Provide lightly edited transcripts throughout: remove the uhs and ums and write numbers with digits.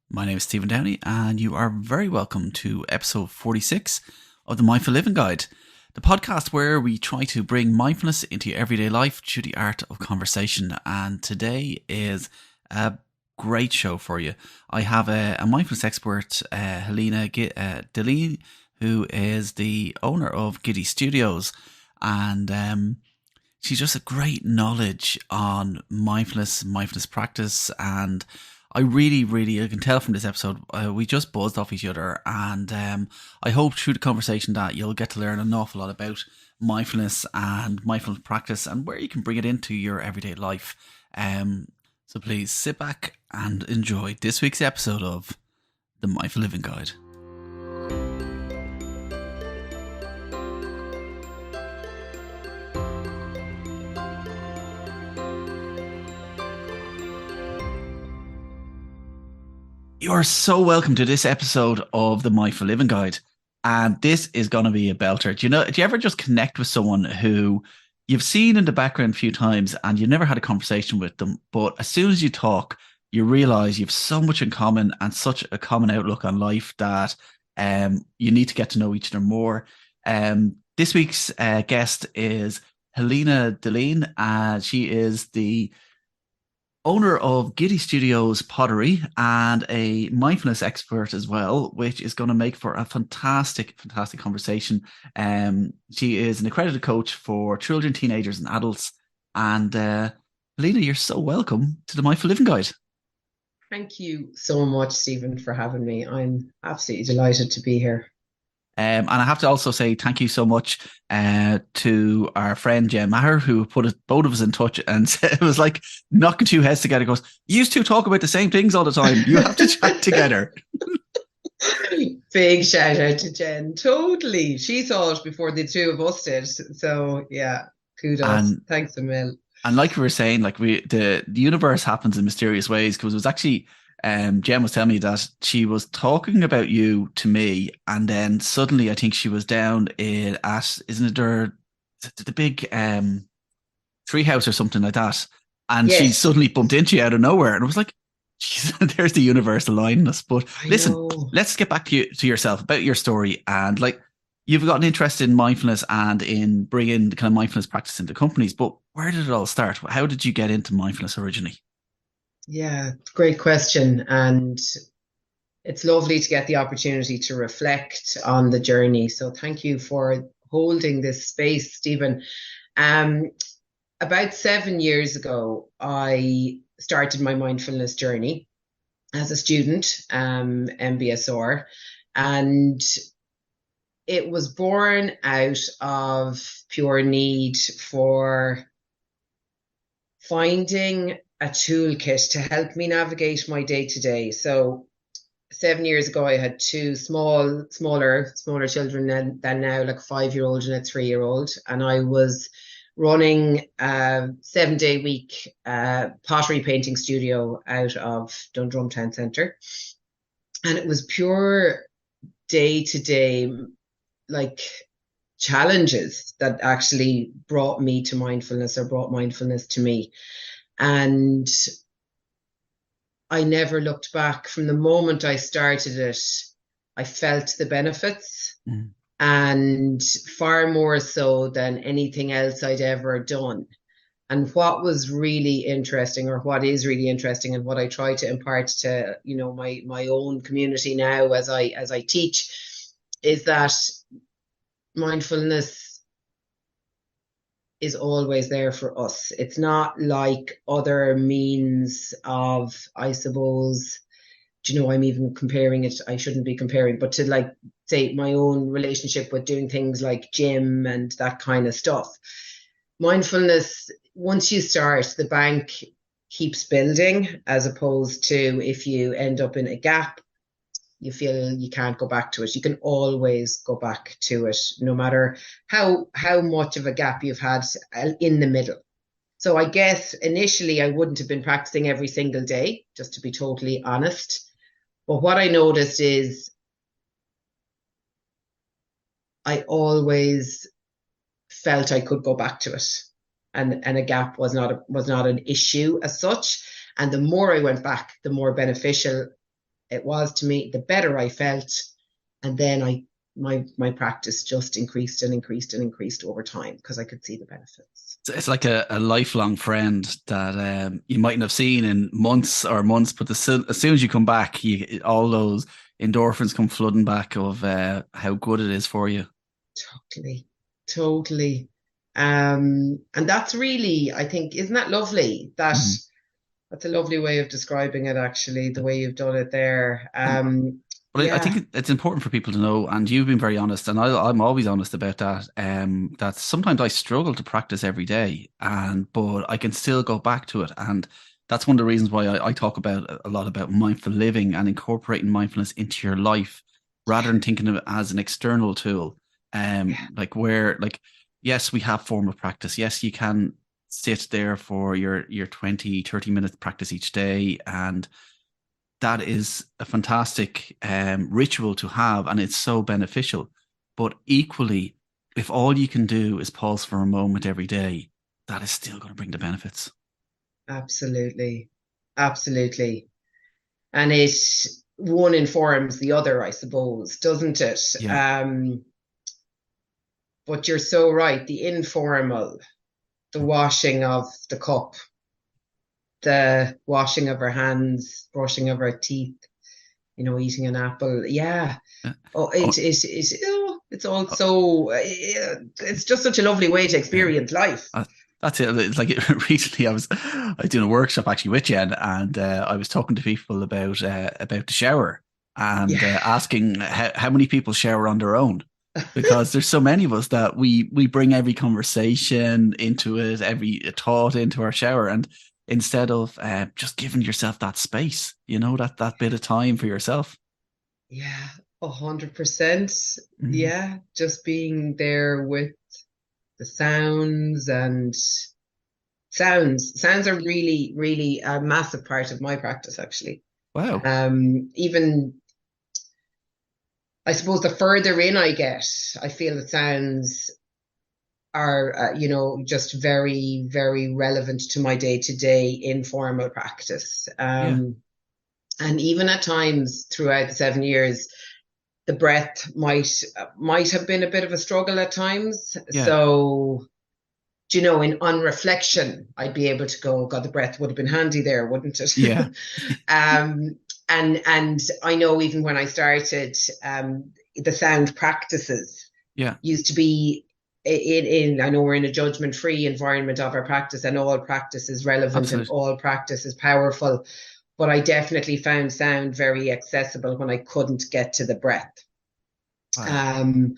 My name is Stephen Downey, and you are very welcome to episode 46 of the Mindful Living Guide, the podcast where we try to bring mindfulness into your everyday life through the art of conversation. And today is a great show for you. I have a mindfulness expert, Helena Dilleen, who is the owner of Giddy Studios, and she's just a great knowledge on mindfulness practice. And I I can tell from this episode, we just buzzed off each other, and I hope through the conversation that you'll get to learn an awful lot about mindfulness and mindfulness practice and where you can bring it into your everyday life. So please sit back and enjoy this week's episode of the Mindful Living Guide. You are so welcome to this episode of the Mindful Living Guide. And this is going to be a belter. Do you ever just connect with someone who you've seen in the background a few times and you never had a conversation with them, but as soon as you talk, you realize you've so much in common and such a common outlook on life that you need to get to know each other more. This week's guest is Helena Dilleen. She is the owner of Giddy Studios Pottery and a mindfulness expert as well, which is going to make for a fantastic conversation. She is an accredited coach for children, teenagers, and adults. And Helena, you're so welcome to the Mindful Living Guide. Thank you so much, Stephen, for having me. I'm absolutely delighted to be here. And I have to also say thank you so much to our friend Jen Maher, who put both of us in touch, and it was like knocking two heads together. Goes, you two talk about the same things all the time. You have to chat together. Big shout out to Jen. Totally. She saw it before the two of us did. So yeah, kudos. Thanks a mil. And like we were saying, like the universe happens in mysterious ways, because it was actually Jen was telling me that she was talking about you to me, and then suddenly I think she was down isn't it the big treehouse or something like that, and yes. She suddenly bumped into you out of nowhere, and I was like, there's the universe aligning us. But listen, let's get back to yourself, about your story, and like you've gotten interested in mindfulness and in bringing the kind of mindfulness practice into companies, but where did it all start? How did you get into mindfulness originally? Yeah, great question. And it's lovely to get the opportunity to reflect on the journey. So thank you for holding this space, Stephen. About 7 years ago, I started my mindfulness journey as a student, MBSR, and it was born out of pure need for finding a toolkit to help me navigate my day-to-day. So 7 years ago, I had two smaller children than now, like a 5-year-old and a 3-year-old. And I was running a 7-day week pottery painting studio out of Dundrum Town Centre. And it was pure day-to-day, like challenges that actually brought me to mindfulness, or brought mindfulness to me. And I never looked back. From the moment I started it, I felt the benefits, and far more so than anything else I'd ever done. And what was really interesting, or what is really interesting, and what I try to impart to, my own community now as I teach, is that mindfulness is always there for us. It's not like other means of, I suppose, I'm even comparing it, I shouldn't be comparing, but to like, say, my own relationship with doing things like gym and that kind of stuff. Mindfulness, once you start, the bank keeps building, as opposed to if you end up in a gap, you feel you can't go back to it. You can always go back to it, no matter how much of a gap you've had in the middle. So I guess initially I wouldn't have been practicing every single day, just to be totally honest. But what I noticed is I always felt I could go back to it, and a gap was not an issue as such. And the more I went back, the more beneficial it was to me, the better I felt. And then my practice just increased and increased and increased over time because I could see the benefits. It's like a lifelong friend that you mightn't have seen in months, but as soon as you come back, all those endorphins come flooding back of how good it is for you. Totally, totally. And that's really, I think, isn't that lovely? Mhm. That's a lovely way of describing it, actually, the way you've done it there. Um, but I Yeah, think it's important for people to know, and you've been very honest, and I'm always honest about that. That sometimes I struggle to practice every day, but I can still go back to it, and that's one of the reasons why I talk about a lot about mindful living and incorporating mindfulness into your life, rather than thinking of it as an external tool. yeah, Yes, we have form of practice. Yes, you can sit there for your 20-30 minute practice each day, and that is a fantastic ritual to have, and it's so beneficial. But equally, if all you can do is pause for a moment every day, that is still going to bring the benefits. absolutely, absolutely. And it one informs the other, I suppose, doesn't it? Yeah, But you're so right. The informal, the washing of the cup, the washing of our hands, brushing of our teeth, eating an apple. Yeah. yeah. Oh, Oh, it's all oh, so, it's just such a lovely way to yeah. experience life. Uh, that's it. It's like recently, I was doing a workshop actually with Jen, and I was talking to people about the shower and Yeah. asking how many people shower on their own, because there's so many of us that we bring every conversation into it, every thought into our shower, and instead of just giving yourself that space, that bit of time for yourself. Yeah. 100%. Mhm. Yeah. Just being there with the sounds and sounds are really, really a massive part of my practice, actually. Wow. Even I suppose the further in I get, I feel the sounds are, just very, very relevant to my day to day informal practice. Yeah. And even at times throughout the 7 years, the breath might have been a bit of a struggle at times. Yeah. So, in on reflection, I'd be able to go, God, the breath would have been handy there, wouldn't it? Yeah. um, and I know even when I started, the sound practices Yeah. used to be I know we're in a judgment free environment of our practice, and all practice is relevant and Absolutely. all practice is powerful. But I definitely found sound very accessible when I couldn't get to the breath. Wow. Um,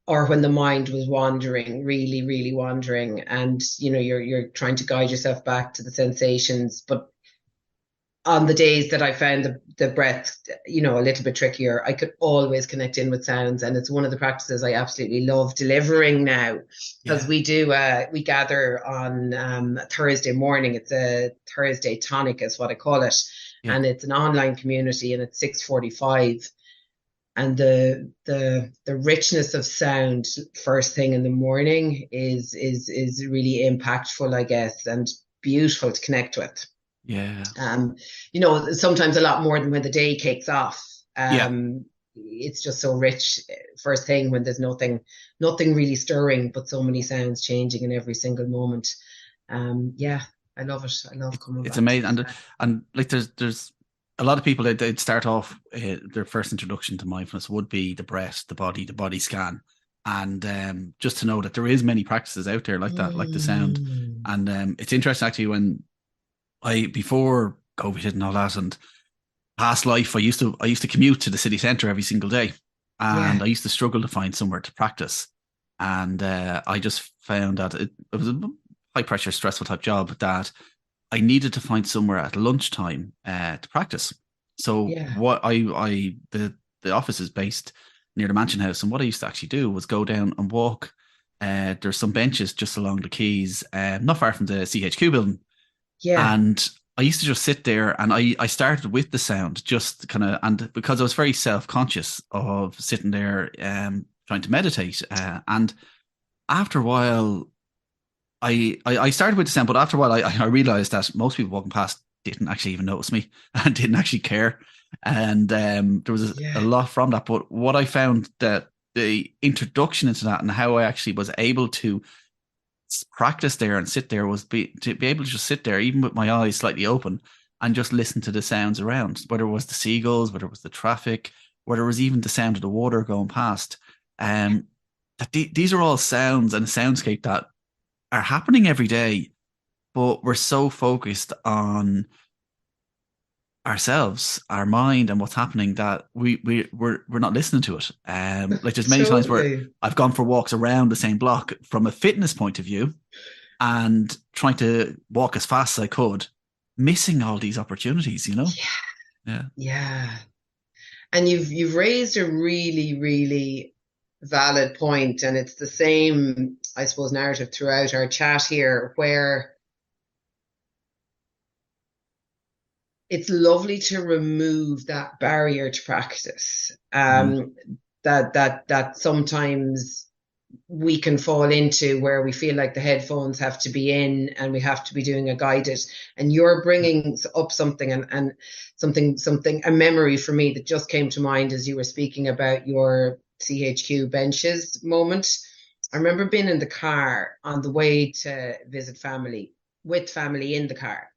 or when the mind was wandering, really, really wandering, and you're trying to guide yourself back to the sensations. But on the days that I found the breath, a little bit trickier, I could always connect in with sounds. And it's one of the practices I absolutely love delivering now, because Yeah. we gather on Thursday morning. It's a Thursday tonic is what I call it. Yeah. And it's an online community, and it's 6:45. And the richness of sound first thing in the morning is really impactful, I guess, and beautiful to connect with. Yeah. um, sometimes a lot more than when the day kicks off. Yeah. It's just so rich first thing when there's nothing really stirring, but so many sounds changing in every single moment. Yeah, I love it. I love coming It's back to amazing, it. and like there's a lot of people that they'd start off their first introduction to mindfulness would be the breath, the body scan, and just to know that there is many practices out there like that, like the sound, Mm. and it's interesting actually when I before COVID and all that, and past life, I used to commute to the city centre every single day, and Yeah, I used to struggle to find somewhere to practice, and I just found that it was a high pressure, stressful type job that I needed to find somewhere at lunchtime to practice. So yeah, what the office is based near the Mansion House, and what I used to actually do was go down and walk. There's some benches just along the quays, not far from the CHQ building, yeah, and I used to just sit there, and I started with the sound, just kind of, and because I was very self conscious of sitting there trying to meditate, and after a while I started with the sound, but after a while, I realized that most people walking past didn't actually even notice me and didn't actually care. And there was a Yeah. lot from that. But what I found that the introduction into that and how I actually was able to practice there and sit there was to be able to just sit there, even with my eyes slightly open, and just listen to the sounds around, whether it was the seagulls, whether it was the traffic, whether it was even the sound of the water going past. Um, these are all sounds and a soundscape that are happening every day, but we're so focused on ourselves, our mind, and what's happening that we're not listening to it. Like there's many times where Totally. I've gone for walks around the same block from a fitness point of view and trying to walk as fast as I could, missing all these opportunities, you know? Yeah. Yeah. Yeah. And you've raised a really, really valid point, and it's the same, I suppose, narrative throughout our chat here, where it's lovely to remove that barrier to practice. Mm, That sometimes we can fall into, where we feel like the headphones have to be in and we have to be doing a guided, and you're yeah. bringing up something, and something a memory for me that just came to mind as you were speaking about your CHQ benches moment. I remember being in the car on the way to visit family, with family in the car,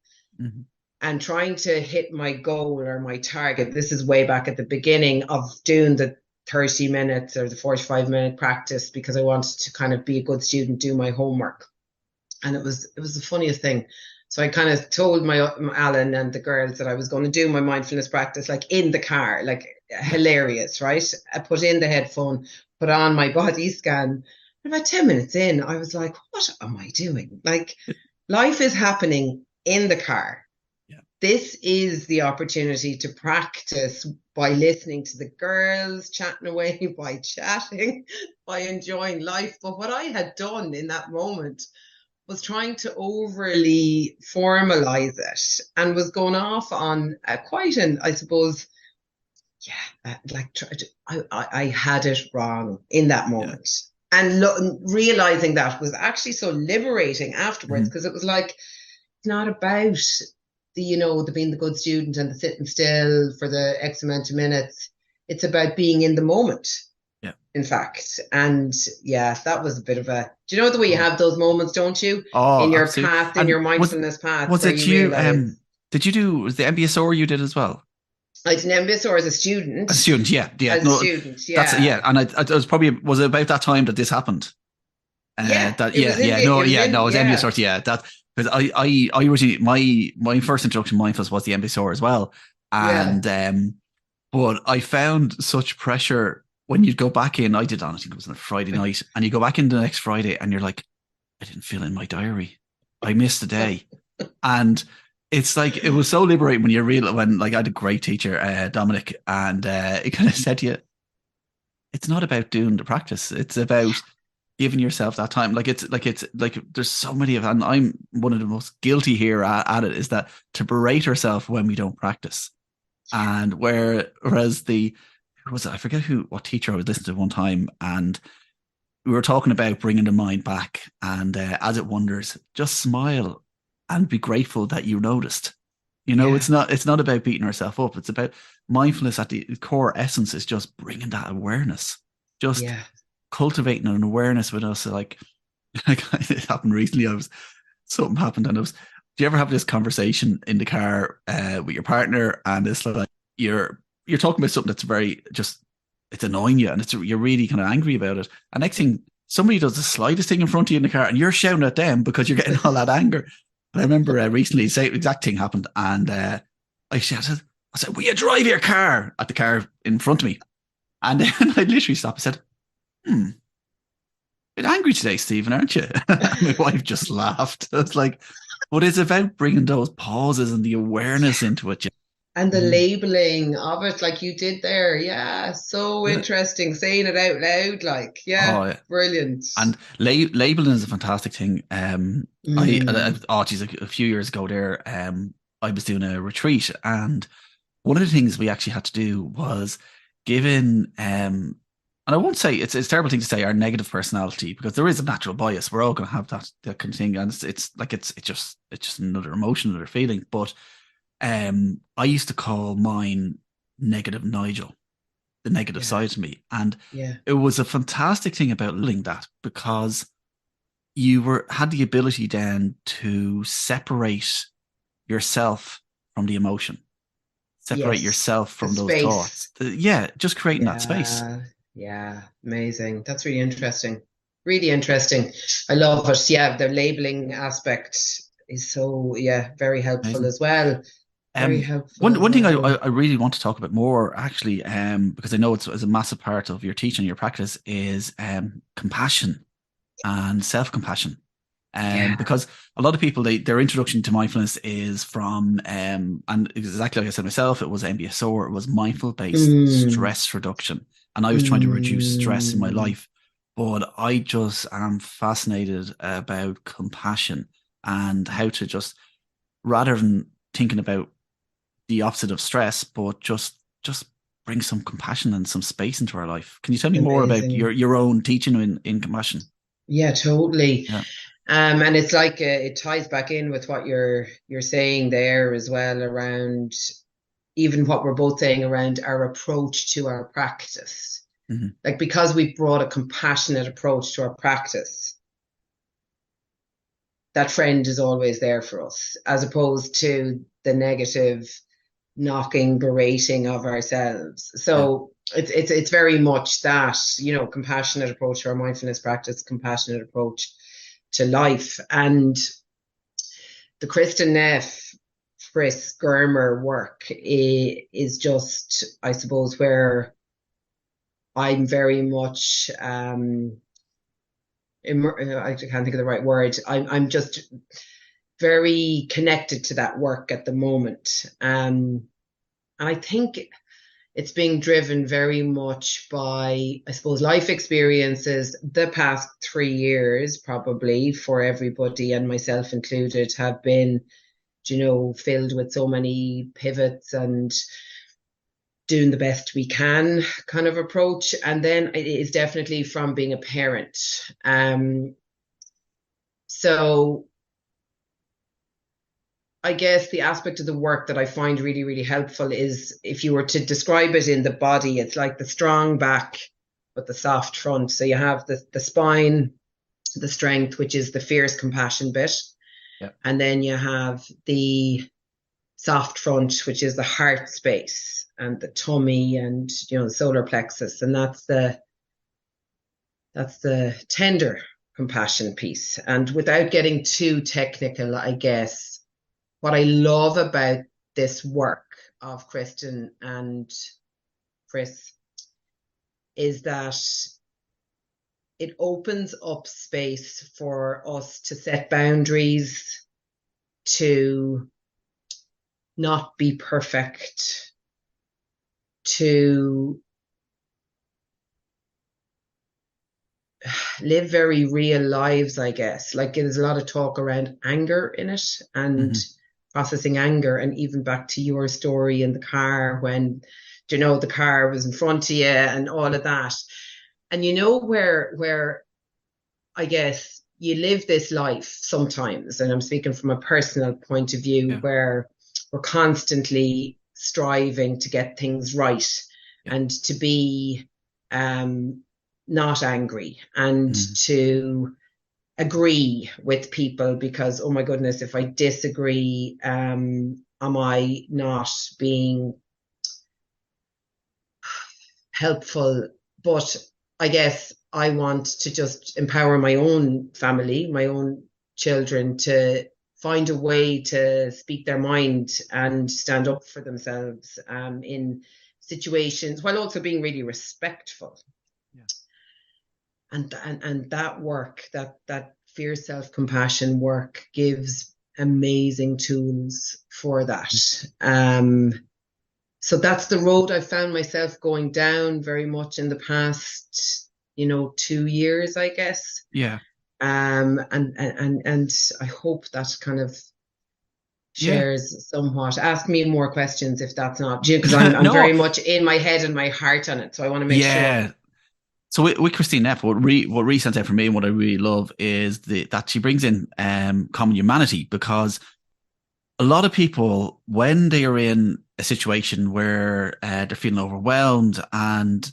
Mhm. and trying to hit my goal or my target. This is way back at the beginning of doing the 30 minutes or the 45-minute practice, because I wanted to kind of be a good student, do my homework. And it was the funniest thing. So I kind of told my Alan and the girls that I was going to do my mindfulness practice like in the car, like Yeah. hilarious, right? I put in the headphone, put on my body scan. And about 10 minutes in, I was like, what am I doing? Like, life is happening in the car. Yeah. This is the opportunity to practice by listening to the girls chatting away, by chatting, by enjoying life. But what I had done in that moment was trying to overly formalize it, and was going off on quite an, I suppose, yeah, like I had it wrong in that Yeah. moment. And realizing that was actually so liberating afterwards, Mhm. because it was like, it's not about the being the good student and the sitting still for the X amount of minutes. It's about being in the moment, Yeah. in fact. And yeah, that was a bit of a, do you know the way you Oh, have those moments, don't you? oh, In your absolutely. path, in And your mindfulness path, was where it you you? realize, Did you do was the MBSR you did as well? I did an MBA or as a student. A student, yeah, yeah. As a No, student, that's yeah. yeah. And it was probably was it about that time that this happened. Yeah, That it yeah, was in yeah, the, no, it was yeah, in, no, it was yeah, MBSR, yeah. That because I originally my first introduction to mindfulness was the MBSR as well, yeah. and but I found such pressure when you'd go back in. I did, I think it was on a Friday night, and you go back in the next Friday, and you're like, I didn't fill in my diary, I missed a day, and it's like it was so liberating when you real when like I had a great teacher, Dominic, and it kind of said to you, it's not about doing the practice, it's about giving yourself that time. Like there's so many of, and I'm one of the most guilty here at it, is that to berate ourselves when we don't practice. And whereas the who was it? I forget what teacher I was listening to one time, and we were talking about bringing the mind back, and as it wanders, just smile and be grateful that you noticed. You know, Yeah, it's not about beating ourselves up. It's about mindfulness. At the core essence is just bringing that awareness, just yeah. cultivating an awareness with us. Like it happened recently. Something happened, and I was. Do you ever have this conversation in the car with your partner, and it's like you're talking about something that's very just it's annoying you, and you're really kind of angry about it. And next thing, somebody does the slightest thing in front of you in the car, and you're shouting at them because you're getting all that anger. And I remember recently, the same exact thing happened, and I shouted, "I said, will you drive your car?" at the car in front of me, and then I literally stopped and said, "Hmm, bit angry today, Stephen, aren't you?" And my wife just laughed. It's like, but it's about bringing those pauses and the awareness into it. And the Mm. labeling of it, like you did there. Yeah, so Yeah. interesting. Saying it out loud, like, yeah, Oh, yeah. brilliant. And labeling is a fantastic thing. Mm, Oh, geez, a few years ago there, I was doing a retreat, and one of the things we actually had to do was given, and I won't say it's a terrible thing to say our negative personality, because there is a natural bias. We're all going to have that kind of thing, and it's like it's just another emotion, another feeling. But I used to call mine. negative Nigel, the negative Yeah. side of me. And Yeah. it was a fantastic thing about living that, because you had the ability then to separate yourself from the emotion, separate Yes. yourself The from those space. thoughts. Yeah, just creating that space. Yeah. Yeah. Amazing. That's really interesting. Really interesting. I love it. Yeah. The labeling aspect is so, yeah, very helpful Amazing. as well. Very helpful as One thing well. I really want to talk about more, actually, because I know it's a massive part of your teaching, your practice, is compassion and self compassion. Yeah. Because a lot of people, their introduction to mindfulness is from, and exactly like I said myself, it was MBSR, it was mindful based Mm, stress reduction. And I was trying to reduce stress in my mm. life. But I just am fascinated about compassion and how to just, rather than thinking about the opposite of stress, but just bring some compassion and some space into our life. Can you tell me more about Amazing. your own teaching in compassion? Yeah, totally. Yeah. And it's like it ties back in with what you're saying there as well around even what we're both saying around our approach to our practice. Hmm. Like because we've brought a compassionate approach to our practice, that friend is always there for us, as opposed to the negative knocking, berating of ourselves. Yeah. So it's very much that, compassionate approach to our mindfulness practice, compassionate approach to life. And the Kristin Neff, Chris Germer work is just, I suppose, where I'm very much I can't think of the right word. I'm just very connected to that work at the moment. And I think it's being driven very much by, I suppose, life experiences. The past 3 years, probably for everybody and myself included, have been, filled with so many pivots and doing the best we can kind of approach. And then it is definitely from being a parent. So I guess the aspect of the work that I find really, really helpful is if you were to describe it in the body, it's like the strong back but the soft front. So you have the spine, the strength, which is the fierce compassion bit. Yeah. And then you have the soft front, which is the heart space and the tummy and the solar plexus. And that's the tender compassion piece. And without getting too technical, I guess what I love about this work of Kristin and Chris is that it opens up space for us to set boundaries, to not be perfect, to live very real lives, I guess. Like there's a lot of talk around anger in it and Hmm. processing anger. And even back to your story in the car when, the car was in front of you and all of that. And where I guess you live this life sometimes, and I'm speaking from a personal point of view, Yeah. where we're constantly striving to get things right Yeah. and to be not angry and Hmm. to agree with people because, oh my goodness, if I disagree, am I not being helpful? But I guess I want to just empower my own family, my own children to find a way to speak their mind and stand up for themselves in situations while also being really respectful. Yeah. And that work, that fierce self-compassion work gives amazing tools for that. So that's the road I found myself going down very much in the past, 2 years, I guess. Yeah. And I hope that kind of Yeah. shares somewhat. Ask me more questions if that's not, because I'm No. very much in my head and my heart on it. So I want to make sure. Yeah. So with Kristin Neff, what really stands out for me and what I really love is that she brings in common humanity, because a lot of people, when they are in a situation where they're feeling overwhelmed, and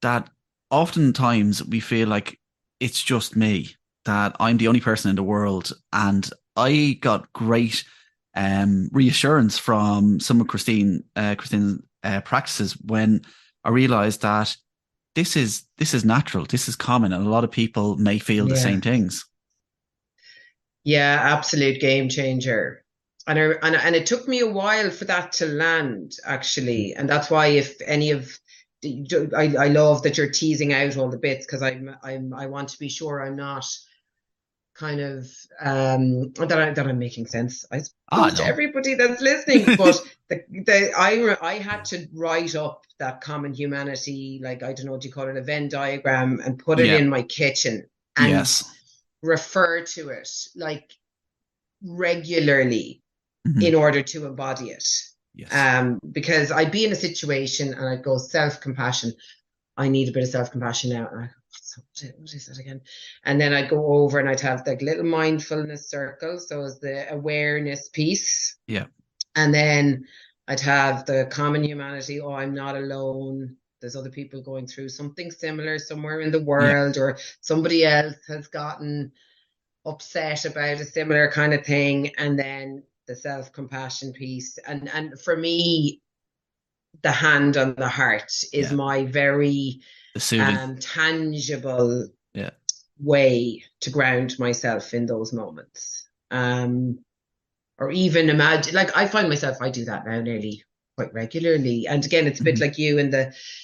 that oftentimes we feel like it's just me, that I'm the only person in the world. And I got great reassurance from some of Kristin's practices when I realized that this is natural, this is common, and a lot of people may feel the Yeah. same things. Yeah, absolute game changer. And it took me a while for that to land, actually. And that's why, if any of I love that you're teasing out all the bits, because I want to be sure I'm not kind of that I'm making sense, I Ah, suppose, to no. everybody that's listening. But I had to write up that common humanity, like, I don't know, what do you call it, a Venn diagram, and put it Yeah. in my kitchen and Yes. refer to it like regularly Hmm. in order to embody it. Yes. Because I'd be in a situation and I'd go, self-compassion. I need a bit of self-compassion now. And I go, what is that again? And then I'd go over and I'd have like little mindfulness circles. So as the awareness piece. Yeah. And then I'd have the common humanity. Oh, I'm not alone. There's other people going through something similar somewhere in the Yeah. world, or somebody else has gotten upset about a similar kind of thing. And then the self-compassion piece. And for me, the hand on the heart is Yeah. my very The soothing. tangible Yeah. way to ground myself in those moments. Or even imagine, like, I find myself, I do that now nearly quite regularly. And again, it's a bit Hmm. like you in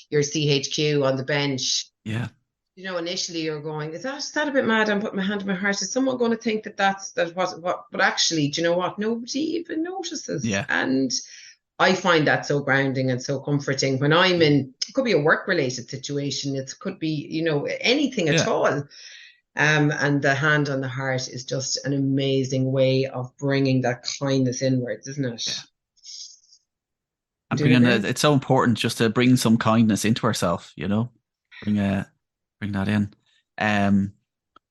your CHQ on the bench. Yeah. Initially you're going, is that a bit mad? I'm putting my hand on my heart. Is someone going to think that what? But actually, do you know what? Nobody even notices. Yeah. And I find that so grounding and so comforting when I'm Yeah. in, it could be a work related situation. It could be, anything at Yeah. all. And the hand on the heart is just an amazing way of bringing that kindness inwards, isn't it? Yeah. And Do you agree? it's so important just to bring some kindness into ourselves, bring bring that in. Um,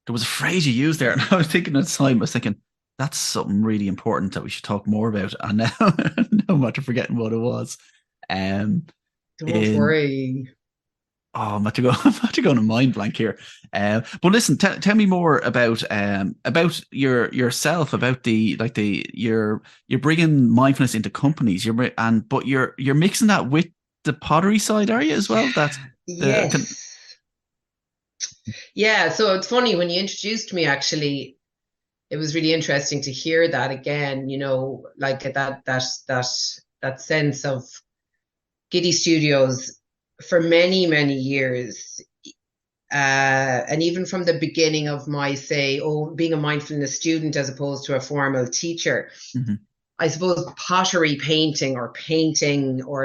there was a phrase you used there, and I was thinking at the time, I was thinking that's something really important that we should talk more about. And now, now I'm after forgetting what it was. Um, Don't in worry. Oh, I'm about to go. I'm about to go on a mind blank here. But listen, tell me more about yourself, about you're bringing mindfulness into companies. But you're mixing that with the pottery side, are you as well? That's the Yes. Yeah. So it's funny, when you introduced me, actually, it was really interesting to hear that again, like that sense of Giddy Studios for many, many years. And even from the beginning of my, say, being a mindfulness student as opposed to a formal teacher, Mhm. I suppose pottery painting or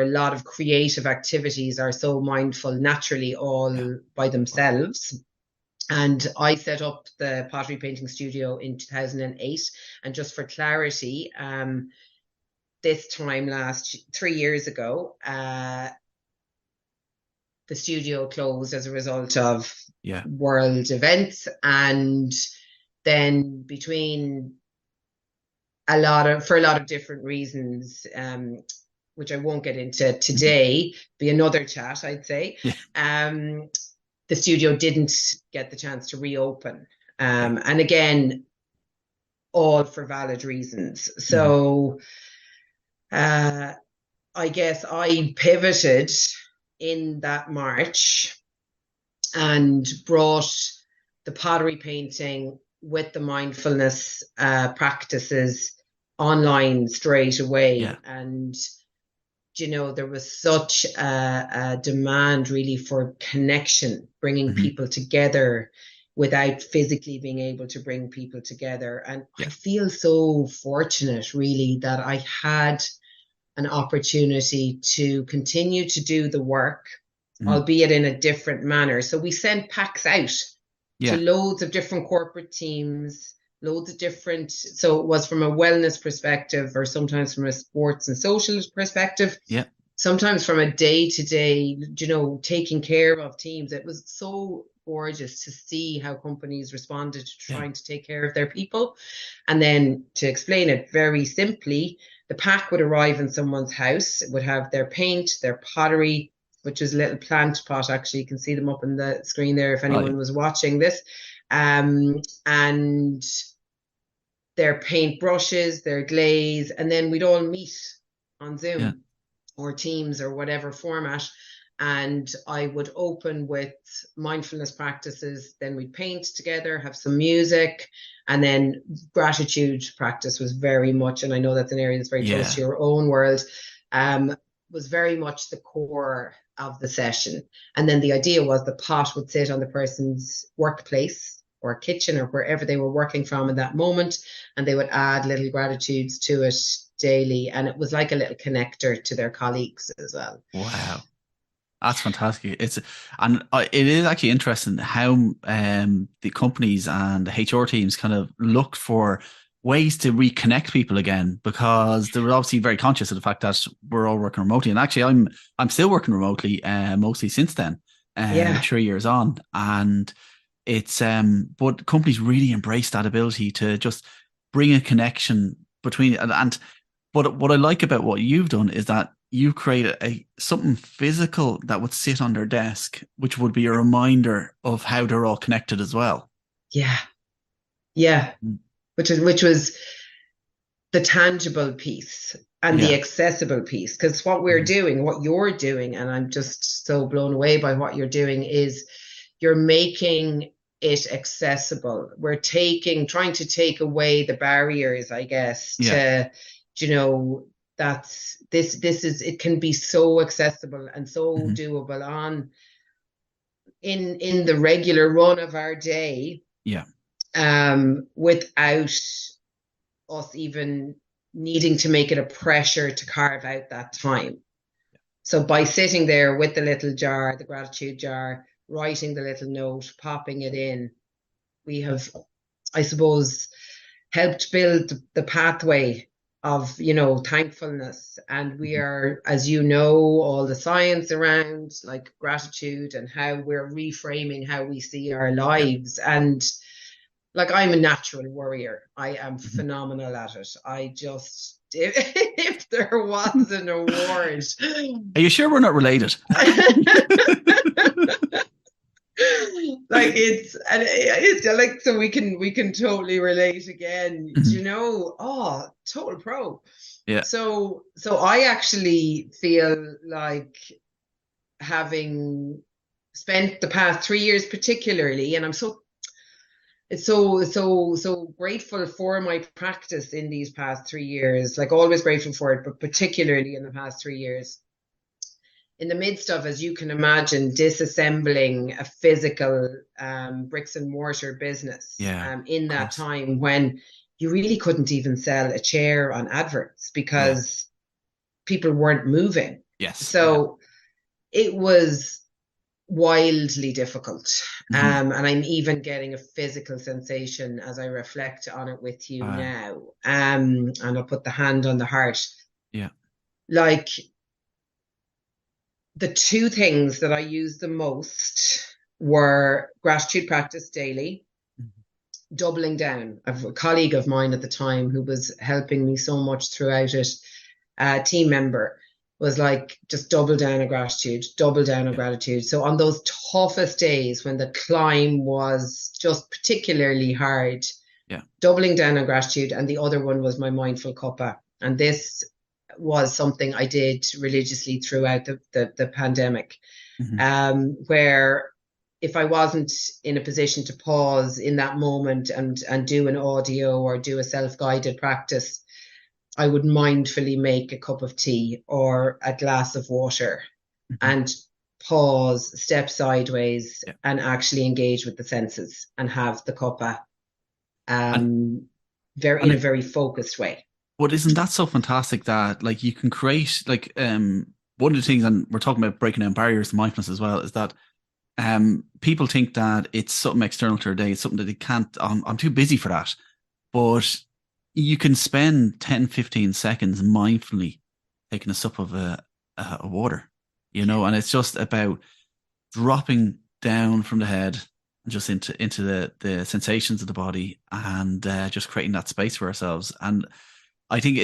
a lot of creative activities are so mindful naturally Yeah, all by themselves. And I set up the pottery painting studio in 2008. And just for clarity, this time 3 years ago, the studio closed as a result of yeah, world events. And then for a lot of different reasons, which I won't get into Mhm. today, be another chat, I'd say. Yeah, Um, the studio didn't get the chance to reopen. yeah, And again, all for valid reasons. Mhm. So uh, I guess I pivoted in that March and brought the pottery painting with the mindfulness practices online straight yeah, away. And there was such a demand really for connection, bringing Mhm. people together without physically being able to bring people together. And I Yeah, feel so fortunate, really, that I had an opportunity to continue to do the work, Mhm. albeit in a different manner. So we sent packs out to Yeah, loads of different corporate teams, loads of different. So it was from a wellness perspective, or sometimes from a sports and social perspective, yeah, sometimes from a day to day, taking care of teams. It was so gorgeous to see how companies responded to yeah, trying to take care of their people. And then, to explain it very simply, the pack would arrive in someone's house. It would have their paint, their pottery, which is a little plant pot. Actually, you can see them up on the screen there if Oh, yeah. anyone was watching this. And their paint brushes, their glaze, and then we'd all meet on Zoom Yeah. or Teams or whatever format. And I would open with mindfulness practices. Then we'd paint together, have some music, and then gratitude practice was very much, and I know that's an area that's very close Yeah. to your own world, was very much the core of the session. And then the idea was the pot would sit on the person's workplace or kitchen or wherever they were working from in that moment, and they would add little gratitudes to it daily. And it was like a little connector to their colleagues as well. Wow. That's fantastic. It is actually interesting how the companies and the HR teams kind of look for ways to reconnect people again, because they were obviously very conscious of the fact that we're all working remotely. And actually, I'm still working remotely, mostly since then, Yeah. 3 years on, and it's but companies really embrace that ability to just bring a connection between but what I like about what you've done is that you created something physical that would sit on their desk, which would be a reminder of how they're all connected as well. Yeah. Yeah. Mm. Which was the tangible piece and the Yeah. accessible piece. Because what you're doing, and I'm just so blown away by what you're doing, is you're making it accessible. We're trying to take away the barriers, I guess, Yeah. to, it can be so accessible and so Mm-hmm. doable in the regular run of our day, Yeah. without us even needing to make it a pressure to carve out that time. So by sitting there with the little jar, the gratitude jar, writing the little note, popping it in, we have, I suppose, helped build the pathway of, thankfulness. And we are, as you know, all the science around like gratitude and how we're reframing how we see our Yeah. lives. And like, I'm a natural worrier. I am Mm-hmm. phenomenal at it. I just, if there was an award. Are you sure we're not related? Like it's like, so we can totally relate again. Mm-hmm. Total pro. Yeah. So I actually feel like, having spent the past 3 years particularly, and I'm so grateful for my practice in these past 3 years, like always grateful for it, but particularly in the past 3 years, in the midst of, as you can imagine, disassembling a physical bricks and mortar business, Yeah. in Of that course. time when you really couldn't even sell a chair on adverts Yeah. because people weren't moving. Yes. Yeah. So it was wildly difficult. Mm-hmm. And I'm even getting a physical sensation as I reflect on it with you Wow. now. And I'll put the hand on the heart. Yeah. Like, the two things that I used the most were gratitude practice daily, Mm-hmm. doubling down. I have a colleague of mine at the time who was helping me so much throughout it, a team member, was like, just double down on gratitude, double down on Yeah. gratitude. So on those toughest days when the climb was just particularly hard, Yeah. doubling down on gratitude. And the other one was my mindful cuppa. And this was something I did religiously throughout the pandemic, Mm-hmm. where if I wasn't in a position to pause in that moment and do an audio or do a self-guided practice, I would mindfully make a cup of tea or a glass of water Mm-hmm. and pause, step sideways, Yeah. and actually engage with the senses and have the cuppa, And in and a very focused way. But isn't that so fantastic that like you can create like one of the things, and we're talking about breaking down barriers to mindfulness as well, is that people think that it's something external to their day, it's something that they can't, I'm too busy for that. But you can spend 10, 15 seconds mindfully taking a sip of a water, and it's just about dropping down from the head and just into the sensations of the body, and just creating that space for ourselves. And I think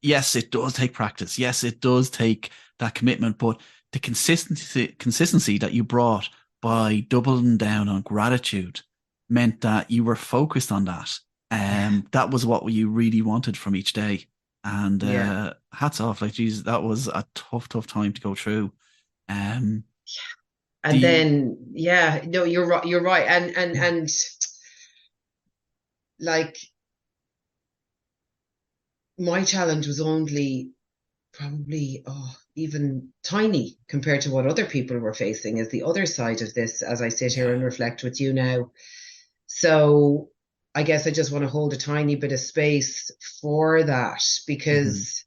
yes, it does take practice. Yes, it does take that commitment, but the consistency that you brought by doubling down on gratitude meant that you were focused on that. Yeah. That was what you really wanted from each day. And Yeah. hats off, like Jesus, that was a tough, tough time to go through. Um, And the then, yeah, no, you're right. You're right. And like my challenge was only probably even tiny compared to what other people were facing is the other side of this as I sit here yeah, and reflect with you now. So I guess I just want to hold a tiny bit of space for that hmm because,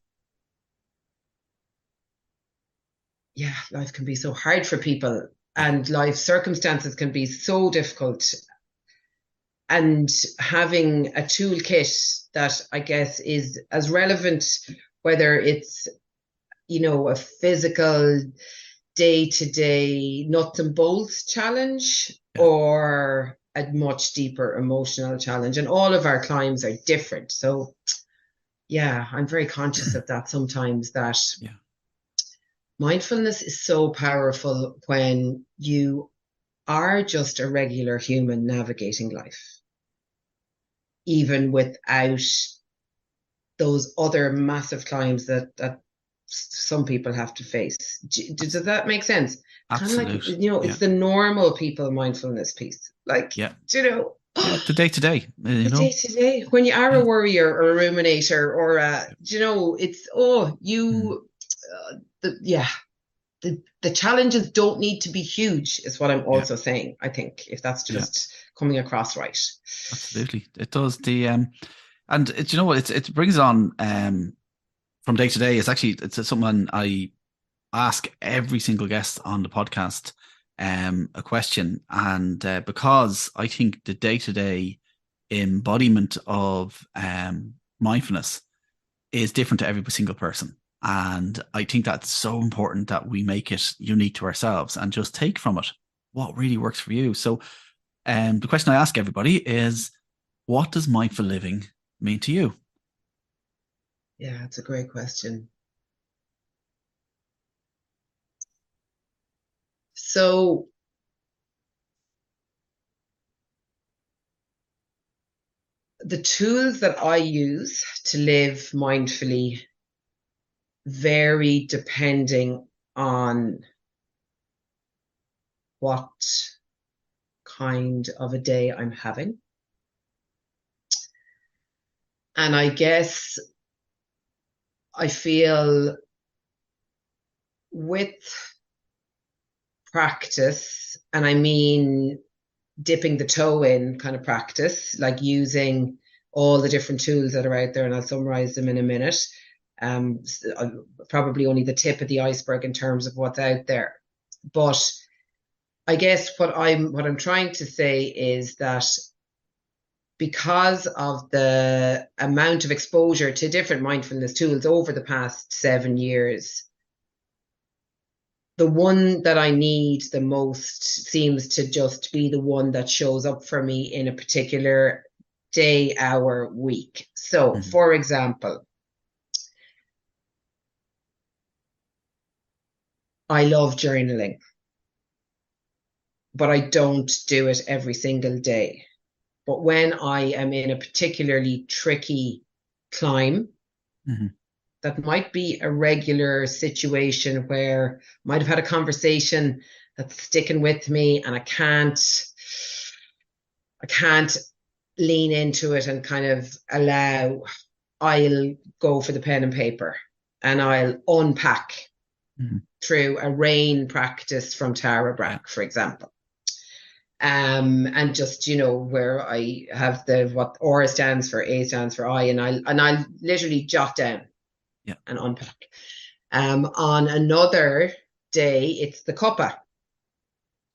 yeah, life can be so hard for people yeah, and life circumstances can be so difficult. And having a toolkit that I guess is as relevant, whether it's, a physical day to day nuts and bolts challenge yeah, or a much deeper emotional challenge. And all of our climbs are different. So, yeah, I'm very conscious of that sometimes that yeah. mindfulness is so powerful when you are just a regular human navigating life, even without those other massive climbs that some people have to face. Abs- Does that make sense? Kind of like, Absolute. Yeah, it's the normal people mindfulness piece. Like, yeah, you know, yeah. The day to day, the day to day, when you are a Yeah. worrier or a ruminator or it's, Mhm. yeah, the challenges don't need to be huge, is what I'm Yeah, also saying, I think, if that's yeah, just coming across right. absolutely. It does. And you know what? It brings on from day to day. It's something I ask every single guest on the podcast a question, and because I think the day to day embodiment of mindfulness is different to every single person. And I think that's so important that we make it unique to ourselves and just take from it what really works for you. So, the question I ask everybody is, what does mindful living mean to you? Yeah, it's a great question. So the tools that I use to live mindfully vary depending on what kind of a day I'm having. And I guess I feel with practice, and I mean dipping the toe in kind of practice, like using all the different tools that are out there, and I'll summarize them in a minute. Probably only the tip of the iceberg in terms of what's out there. But I guess what I'm trying to say is that because of the amount of exposure to different mindfulness tools over the past 7 years, the one that I need the most seems to just be the one that shows up for me in a particular day, hour, week. So, Mhm. for example, I love journaling, but I don't do it every single day. But when I am in a particularly tricky climb, Mhm. that might be a regular situation where I might have had a conversation that's sticking with me and I can't lean into it and kind of I'll go for the pen and paper and I'll unpack Mhm. through a rain practice from Tara Yeah, Brach, for example. And just where I have the what R stands for, A stands for I, and I'll literally jot down yeah, and unpack. On another day, it's the cuppa.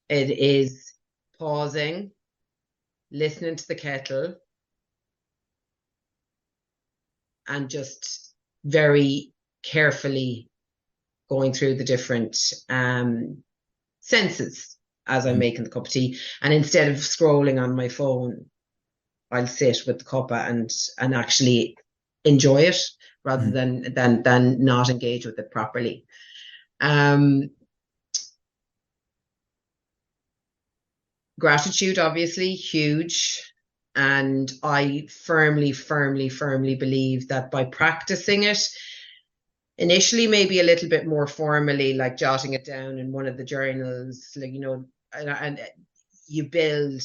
It is pausing, listening to the kettle, and just very carefully going through the different senses as I'm Mhm. making the cup of tea. And instead of scrolling on my phone, I'll sit with the cuppa and actually enjoy it rather than not engage with it properly. Gratitude, obviously, huge. And I firmly believe that by practicing it, initially maybe a little bit more formally, like jotting it down in one of the journals, like, and you build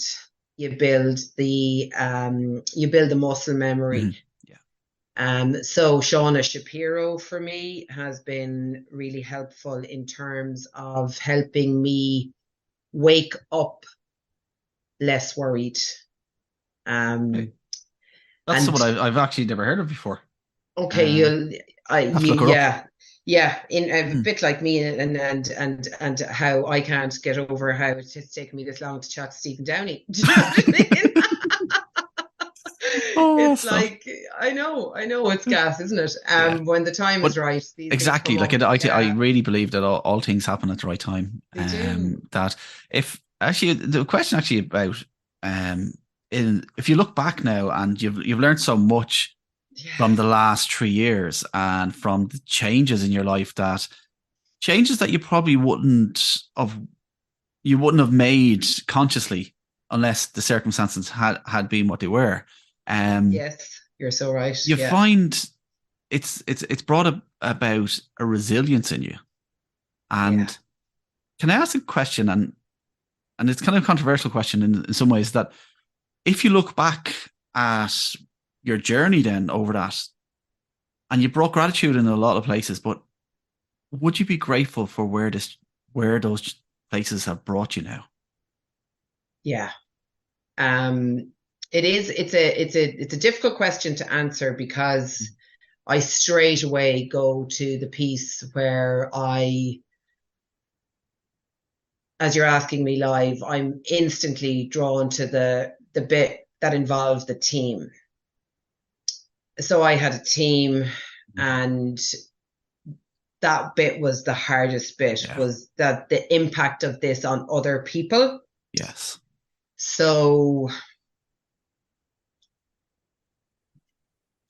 the muscle memory. So Shauna Shapiro for me has been really helpful in terms of helping me wake up less worried. That's someone I've actually never heard of before. Okay, in a bit like me, and how I can't get over how it's taken me this long to chat to Stephen Downey. Do you know what I mean? It's like I know it's gas, isn't it? When the time is right, these exactly. Like I really believe that all things happen at the right time. They do. That if actually the question actually about if you look back now and you've learned so much from the last 3 years and from the changes in your life, that changes that you probably wouldn't have made consciously unless the circumstances had been what they were. Yes, you're so right. You find it's brought about a resilience in you. And can I ask a question? And it's kind of a controversial question in some ways, that if you look back at your journey then over that, and you brought gratitude in a lot of places, but would you be grateful for where those places have brought you now? Yeah. It's a difficult question to answer, because I straight away go to the piece where as you're asking me live, I'm instantly drawn to the bit that involved the team. So I had a team, and that bit was the hardest bit, was that the impact of this on other people. Yes. So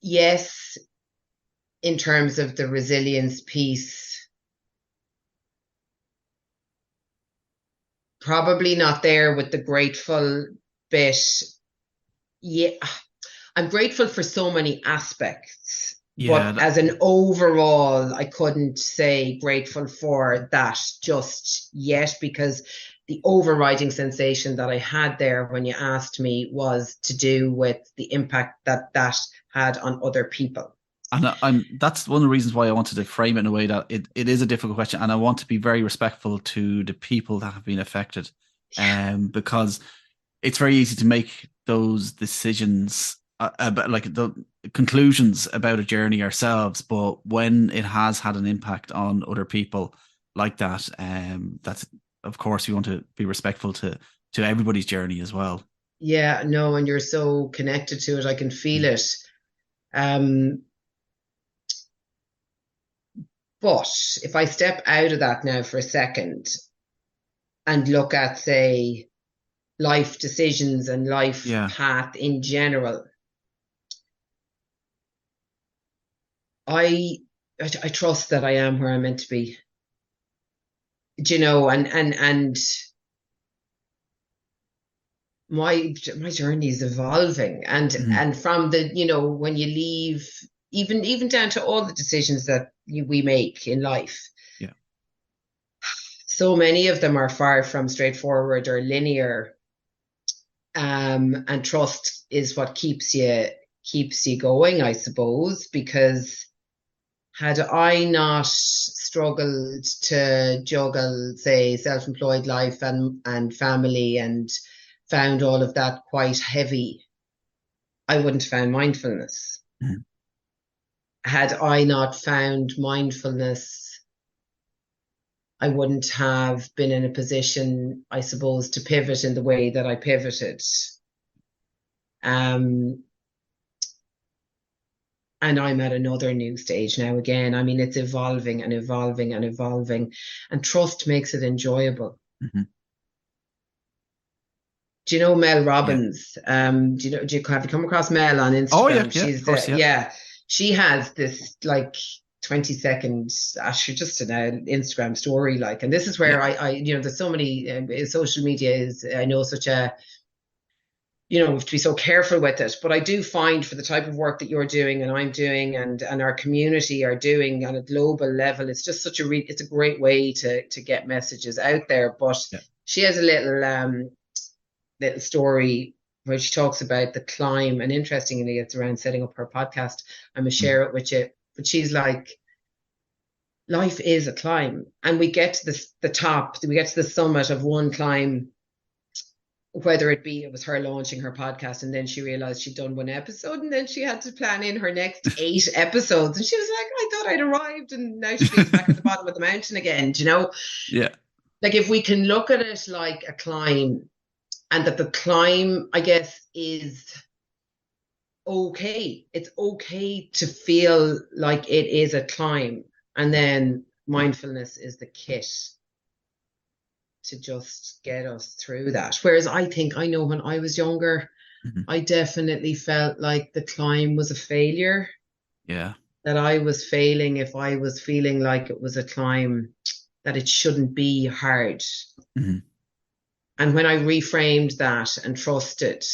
yes, in terms of the resilience piece, probably not there with the grateful bit. Yeah, I'm grateful for so many aspects, but as an overall, I couldn't say grateful for that just yet, because the overriding sensation that I had there when you asked me was to do with the impact that had on other people. And that's one of the reasons why I wanted to frame it in a way that it is a difficult question, and I want to be very respectful to the people that have been affected, because it's very easy to make those decisions about like the conclusions about a journey ourselves, but when it has had an impact on other people like that, that's, of course, we want to be respectful to everybody's journey as well. Yeah, no, and you're so connected to it. I can feel it. But if I step out of that now for a second and look at, say, life decisions and life path in general, I trust that I am where I'm meant to be. Do you know, and my journey is evolving, and from the, when you leave, even down to all the decisions that we make in life, so many of them are far from straightforward or linear, and trust is what keeps you going, I suppose, because had I not struggled to juggle, say, self-employed life and family, and found all of that quite heavy, I wouldn't have found mindfulness. Had I not found mindfulness, I wouldn't have been in a position, I suppose, to pivot in the way that I pivoted. And I'm at another new stage now again. I mean, it's evolving and evolving and evolving, and trust makes it enjoyable. Do you know Mel Robbins? Have you come across Mel on Instagram? Oh, yeah, of course, yeah. she has this like 20 second, actually just an Instagram story, like, and this is Yeah. where there's so many, social media is, I know, such a, we have to be so careful with it. But I do find for the type of work that you're doing and I'm doing and our community are doing on a global level, it's just such it's a great way to get messages out there. But Yeah. she has a little story where she talks about the climb, and interestingly, it's around setting up her podcast. I'm gonna share it with you. But she's like, life is a climb, and we get to the top, we get to the summit of one climb, whether it was her launching her podcast and then she realized she'd done one episode and then she had to plan in her next 8 episodes, and she was like, I thought I'd arrived, and now she feels back at the bottom of the mountain again. Yeah. Like, if we can look at it like a climb, and that the climb, I guess, is okay. It's okay to feel like it is a climb, and then mindfulness is the kit to just get us through that. Whereas I know when I was younger, Mm-hmm. I definitely felt like the climb was a failure. Yeah. That I was failing if I was feeling like it was a climb, that it shouldn't be hard. Mm-hmm. And when I reframed that and trusted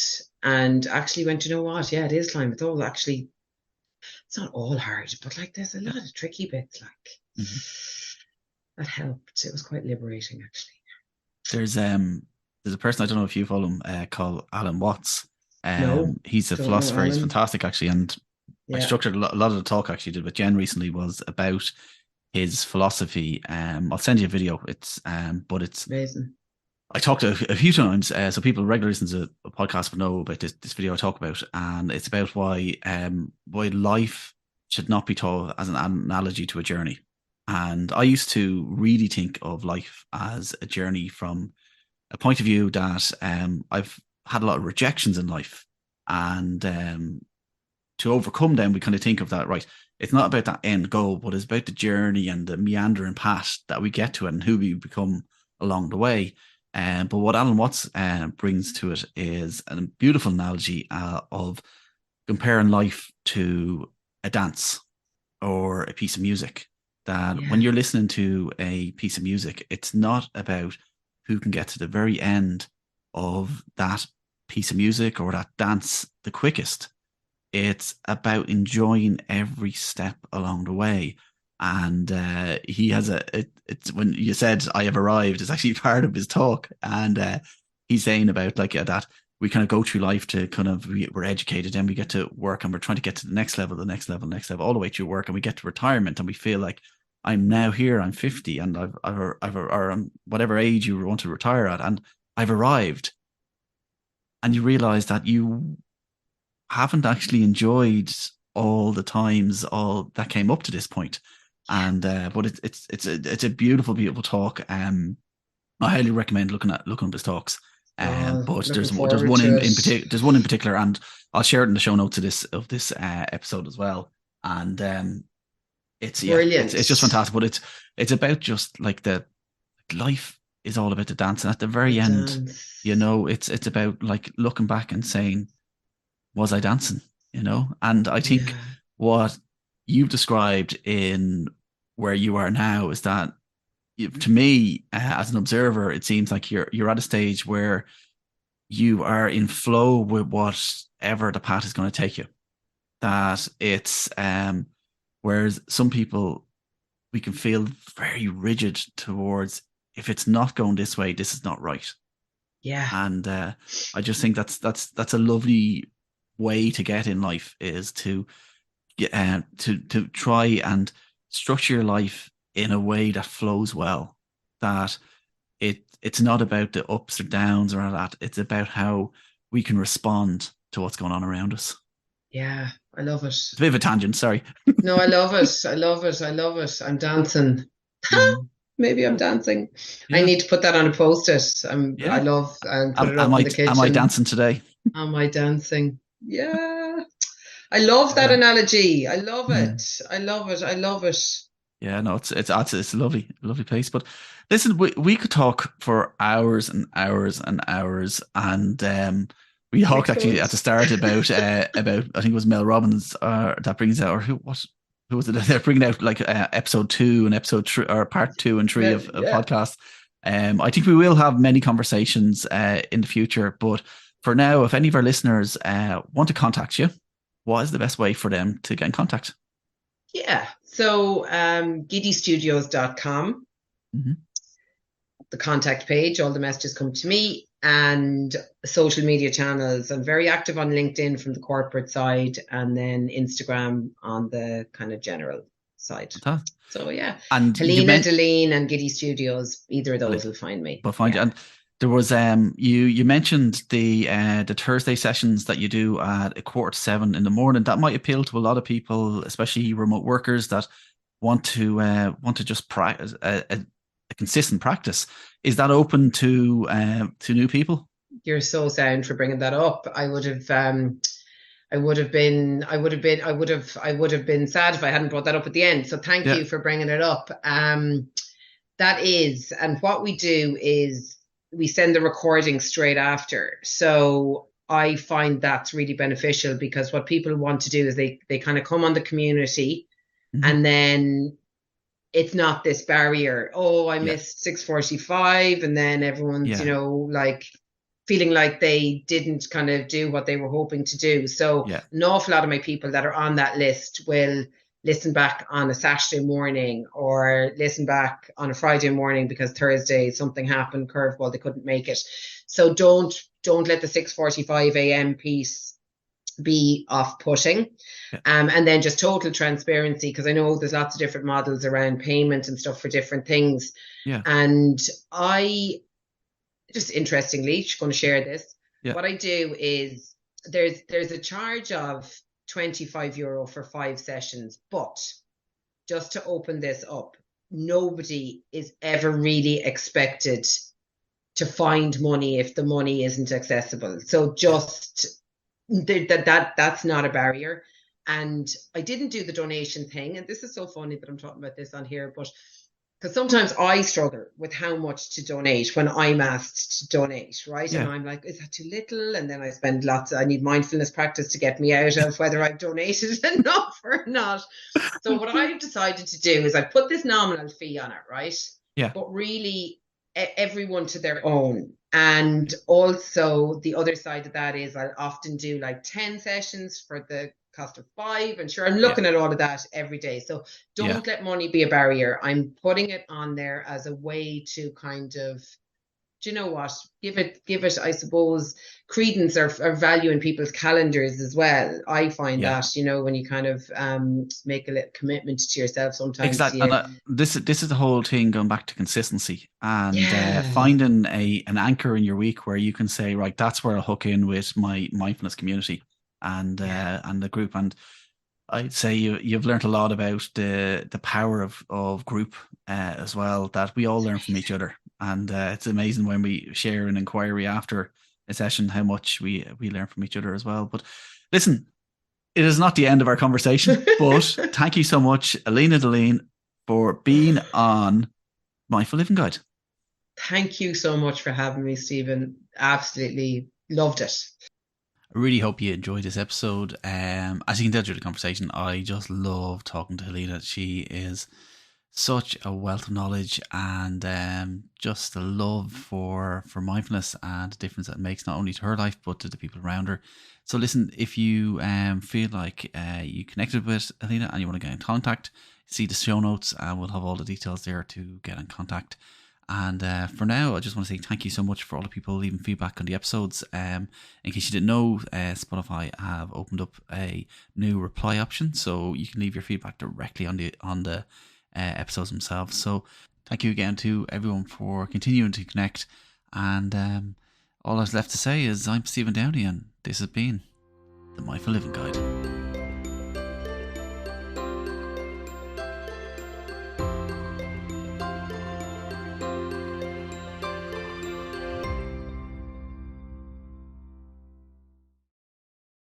and actually went, you know what? Yeah, it is climb. It's all actually, it's not all hard, but like there's a lot of tricky bits, like that helped. It was quite liberating, actually. There's a person, I don't know if you follow him, called Alan Watts. No, He's a don't know philosopher. He's Alan. fantastic, actually. And I Yeah, structured a lot of the talk actually did with Jen recently was about his philosophy. I'll send you a video. But it's amazing. I talked a few times, so people regularly listen to a podcast will know about this video I talk about, and it's about why life should not be taught as an analogy to a journey. And I used to really think of life as a journey from a point of view that I've had a lot of rejections in life, and to overcome them, we kind of think of that, right? It's not about that end goal, but it's about the journey and the meandering path that we get to it and who we become along the way. But what Alan Watts brings to it is a beautiful analogy of comparing life to a dance or a piece of music. That when you're listening to a piece of music, it's not about who can get to the very end of that piece of music or that dance the quickest. It's about enjoying every step along the way. And he has it's when you said I have arrived, it's actually part of his talk. And he's saying about like that we kind of go through life to kind of, we're educated, and we get to work and we're trying to get to the next level, all the way through work. And we get to retirement and we feel like I'm now here, I'm 50 and I've or I'm whatever age you want to retire at, and I've arrived. And you realize that you haven't actually enjoyed all the times all that came up to this point. And but it's a beautiful talk. I highly recommend looking up his talks. But there's one in particular. There's one in particular, and I'll share it in the show notes of this episode as well. And it's brilliant. It's just fantastic. But it's about just like the life is all about the dance, and at the very end, it's about like looking back and saying, was I dancing? And I think what you've described in where you are now is that, to me, as an observer, it seems like you're at a stage where you are in flow with whatever the path is going to take you. That it's whereas some people, we can feel very rigid towards, if it's not going this way, this is not right. Yeah. And I just think that's a lovely way to get in life, is to try and structure your life in a way that flows well. That it's not about the ups or downs or all that. It's about how we can respond to what's going on around us. Yeah, I love it. It's a bit of a tangent, sorry. No, I love it. I love it. I love it. I'm dancing. Maybe I'm dancing. Yeah. I need to put that on a post-it. I love and put it up in the kitchen. Am I dancing today? Am I dancing? Yeah. I love that analogy. I love it. I love it. I love it. Yeah, no, it's a lovely place. But listen, we could talk for hours and hours and hours, and We I talked actually at could. the start about I think it was Mel Robbins that brings out, or who was it? They're bringing out like episode 2 and episode 3, or part 2 and 3 Well, of yeah. podcasts. I think we will have many conversations in the future, but for now, if any of our listeners want to contact you, what is the best way for them to get in contact? Yeah. So giddystudios.com, Mm-hmm. the contact page, all the messages come to me, and social media channels. I'm very active on LinkedIn from the corporate side, and then Instagram on the kind of general side. So yeah, And you Helena meant, Dilleen and Giddy Studios, either of those will find me. but find you. Yeah. And there was you mentioned the Thursday sessions that you do at 6:45 in the morning. That might appeal to a lot of people, especially remote workers that want to just practice a consistent practice. Is that open to new people? You're so sound for bringing that up. I would have been sad if I hadn't brought that up at the end. So thank Yeah. you for bringing it up. That is, and what we do is we send the recording straight after. So I find that's really beneficial, because what people want to do is they kind of come on the community, Mm-hmm. and then it's not this barrier. Oh, I Yeah. missed 6:45, and then everyone's, Yeah. like feeling like they didn't kind of do what they were hoping to do. So Yeah. an awful lot of my people that are on that list will listen back on a Saturday morning, or listen back on a Friday morning because Thursday something happened, curveball, they couldn't make it. So don't let the 6:45 a.m. piece be off-putting. Yeah. And then just total transparency, because I know there's lots of different models around payment and stuff for different things. Yeah. And I just, interestingly, just going to share this. Yeah. What I do is there's a charge of €25 for 5 sessions, but just to open this up, nobody is ever really expected to find money if the money isn't accessible. So just that's not a barrier. And I didn't do the donation thing, and this is so funny that I'm talking about this on here, but because sometimes I struggle with how much to donate when I'm asked to donate, right? Yeah. And I'm like, is that too little? And then I spend I need mindfulness practice to get me out of whether I've donated enough or not. So what I've decided to do is I put this nominal fee on it, right? Yeah. But really, everyone to their own. And also the other side of that is I'll often do like 10 sessions for the cost of 5. And sure, I'm looking at all of that every day. So don't let money be a barrier. I'm putting it on there as a way to kind of, do you know what, give it, I suppose, credence or value in people's calendars as well. I find that, when you kind of make a little commitment to yourself sometimes. Exactly. And this is the whole thing, going back to consistency and Yeah. finding an anchor in your week where you can say, right, that's where I'll hook in with my mindfulness community and the group. And I'd say you've learned a lot about the power of group as well, that we all learn from each other. And it's amazing when we share an inquiry after a session how much we learn from each other as well. But listen, it is not the end of our conversation, but thank you so much, Helena Dilleen, for being on Mindful Living Guide. Thank you so much for having me, Stephen. Absolutely loved it. I really hope you enjoyed this episode. As you can tell through the conversation, I just love talking to Helena. She is such a wealth of knowledge and just a love for mindfulness and the difference that it makes not only to her life but to the people around her. So listen, if you feel like you connected with Helena and you want to get in contact, see the show notes and we'll have all the details there to get in contact. And for now, I just want to say thank you so much for all the people leaving feedback on the episodes. In case you didn't know, Spotify have opened up a new reply option, so you can leave your feedback directly on the episodes themselves. So thank you again to everyone for continuing to connect. And all that's left to say is I'm Stephen Downey, and this has been the Mindful Living Guide.